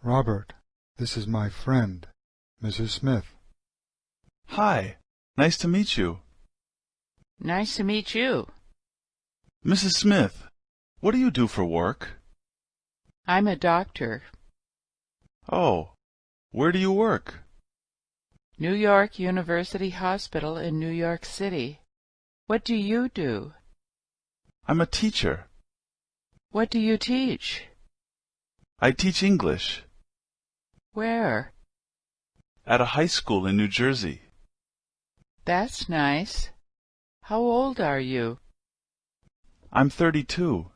Robert, this is my friend, Mrs. Smith. Hi, nice to meet you. Nice to meet you. Mrs. Smith, what do you do for work? I'm a doctor. Oh, where do you work? New York University Hospital in New York City. What do you do? I'm a teacher. What do you teach? I teach English. Where? At a high school in New Jersey. That's nice. How old are you? I'm 32.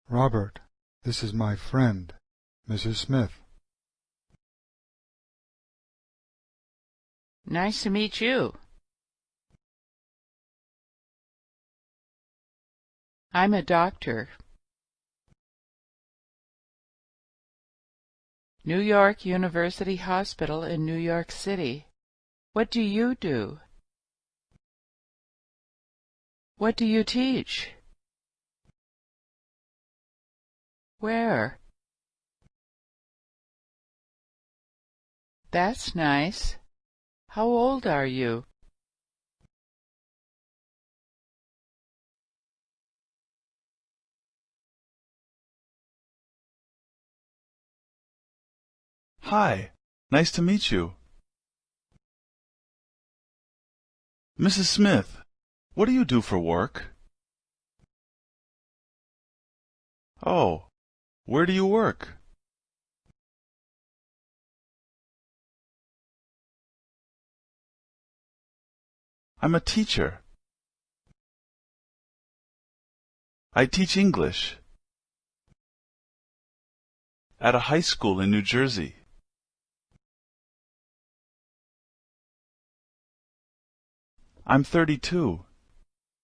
Robert, this is my friend, Mrs. Smith. Nice to meet you. I'm a doctor. New York University Hospital in New York City. What do you do? What do you teach? Where? That's nice. How old are you? Hi, nice to meet you. Mrs. Smith, what do you do for work? Oh, where do you work? I'm a teacher. I teach English. At a high school in New Jersey. I'm 32.